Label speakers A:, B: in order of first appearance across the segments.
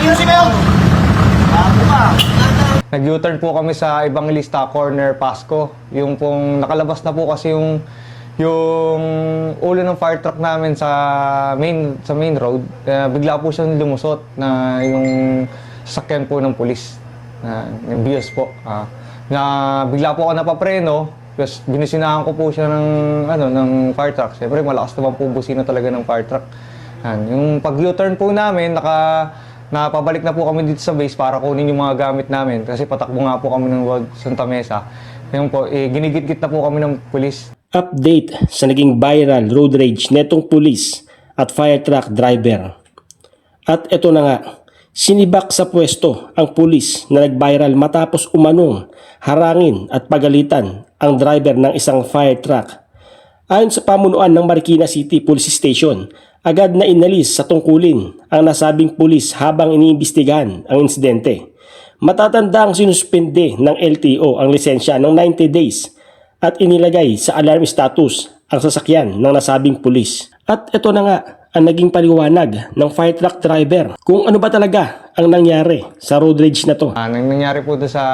A: kasi kayo.
B: Nag-U-turn po kami sa Evangelista Corner, Pasco. Yung pong nakalabas na po kasi yung ulo ng fire truck namin sa main road. Bigla po siyang lumusot na yung sasakyan po ng pulis. Yung Vios po. Na bigla po ako napapreno. Tapos binisinahan ko po siya ng fire truck. Siyempre malakas naman po busina talaga ng fire truck. Yung pag U-turn po namin, napabalik na po kami dito sa base para kunin yung mga gamit namin. Kasi patakbo nga po kami ng Road Santa Mesa. Yung po, ginigit-git na po kami ng pulis.
C: Update sa naging viral road rage netong pulis at fire truck driver. At ito na nga, sinibak sa pwesto ang pulis na nag-viral matapos umanong harangin at pagalitan ang driver ng isang fire truck. Ayon sa pamunuan ng Marikina City Police Station, agad na inalis sa tungkulin ang nasabing pulis habang iniimbestigahan ang insidente. Matatandang sinuspende ng LTO ang lisensya ng 90 days at inilagay sa alarm status ang sasakyan ng nasabing pulis. At ito na nga ang naging paliwanag ng fire truck driver kung ano ba talaga ang nangyari sa road rage na to.
B: Nangyari po doon sa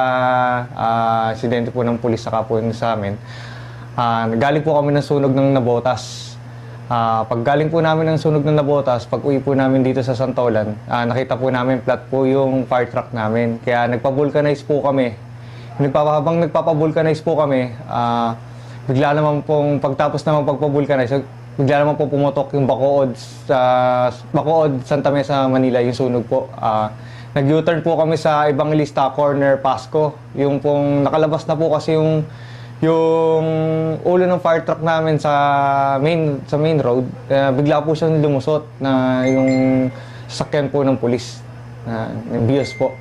B: aksidente po ng pulis saka po sa amin. Galing po kami ng sunog ng Nabotas. Pag galing po namin ng sunog ng Nabotas, pag uwi po namin dito sa Santolan, nakita po namin flat po yung fire truck namin. Kaya nagpa-vulcanize po kami. Habang nagpapa-vulcanize po kami, bigla naman pong pagtapos naman pagpa-vulcanize, bigla naman po pumotok yung Bacood Santa Mesa, Manila, yung sunog po. Nag-U-turn po kami sa Evangelista Corner, Pasco. Yung pong nakalabas na po kasi yung ulo ng fire truck namin sa main road. Bigla po siyang lumusot na yung sasakyan po ng pulis. Yung Vios po.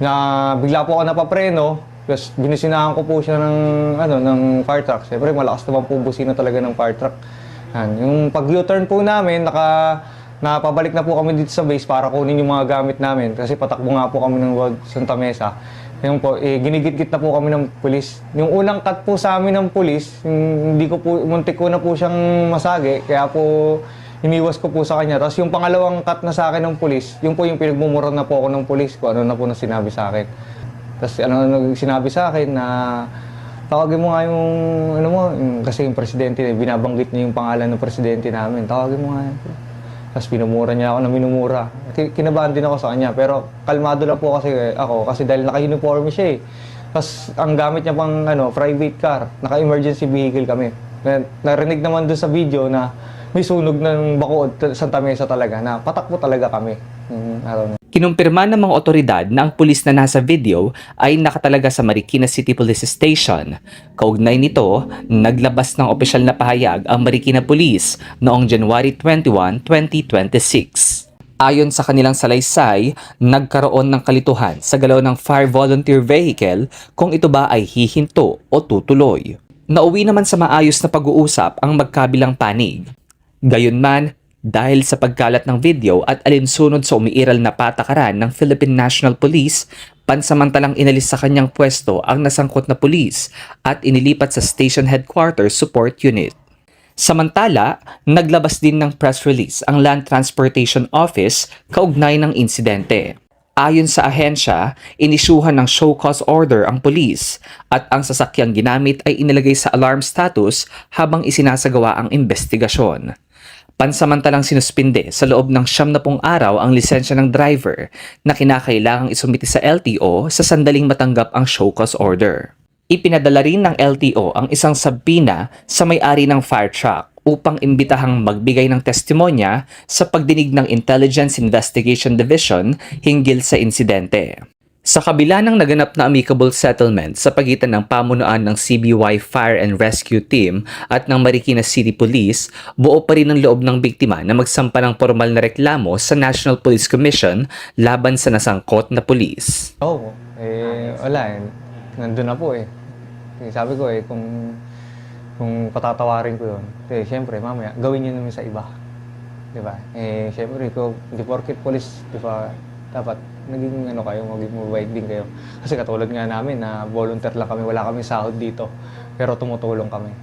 B: Na bigla po ako napapreno. Tapos binisinahan ko po siya ng fire truck. Siyempre malakas naman po busina talaga ng fire truck. Yung pag U-turn po namin, napabalik na po kami dito sa base para kunin yung mga gamit namin. Kasi patakbo nga po kami ng Road Santa Mesa. Yung po, ginigit-git na po kami ng pulis. Yung unang cut po sa amin ng pulis, muntik ko na po siyang masagi. Kaya po, iniwas ko po sa kanya. Tapos yung pangalawang cut na sa akin ng pulis, yung po yung pinagmumura na po ako ng pulis. Kung ano na po na sinabi sa akin. Tapos sinabi sa akin na tawagin mo nga kasi yung presidente, binabanggit niya yung pangalan ng presidente namin. Tawagin mo nga yun. Tapos pinumura niya ako na minumura. Kinabahan din ako sa kanya. Pero kalmado lang po kasi ako. Kasi dahil naka-uniforme siya eh. Tapos ang gamit niya pang private car. Naka-emergency vehicle kami. Narinig naman doon sa video na may sunog ng Bacood Santa Mesa talaga. Na patakbo talaga kami.
D: Kinumpirma ng mga otoridad na ang pulis na nasa video ay nakatalaga sa Marikina City Police Station. Kaugnay nito, naglabas ng opisyal na pahayag ang Marikina Police noong January 21, 2026. Ayon sa kanilang salaysay, nagkaroon ng kalituhan sa galaw ng fire volunteer vehicle kung ito ba ay hihinto o tutuloy. Nauwi naman sa maayos na pag-uusap ang magkabilang panig. Gayunman, dahil sa pagkalat ng video at alinsunod sa umiiral na patakaran ng Philippine National Police, pansamantalang inalis sa kanyang pwesto ang nasangkot na pulis at inilipat sa Station Headquarters Support Unit. Samantala, naglabas din ng press release ang Land Transportation Office kaugnay ng insidente. Ayon sa ahensya, inisyuhan ng show cause order ang pulis at ang sasakyang ginamit ay inilagay sa alarm status habang isinasagawa ang investigasyon. Pansamantalang sinuspinde sa loob ng 70 araw ang lisensya ng driver na kinakailangang isumiti sa LTO sa sandaling matanggap ang show cause order. Ipinadala rin ng LTO ang isang sabina sa may-ari ng fire truck upang imbitahang magbigay ng testimonya sa pagdinig ng Intelligence Investigation Division hinggil sa insidente. Sa kabila ng naganap na amicable settlement sa pagitan ng pamunuan ng CBY Fire and Rescue Team at ng Marikina City Police, buo pa rin ang loob ng biktima na magsampa ng formal na reklamo sa National Police Commission laban sa nasangkot na pulis.
B: Wala eh. Nandun na po eh. Sabi ko kung patatawarin ko yun, siyempre mamaya gawin nyo naman sa iba. Diba? Siyempre, di porket police, diba, dapat naging maging mabait din kayo. Kasi katulad nga namin na volunteer lang kami, wala kami sahod dito. Pero tumutulong kami.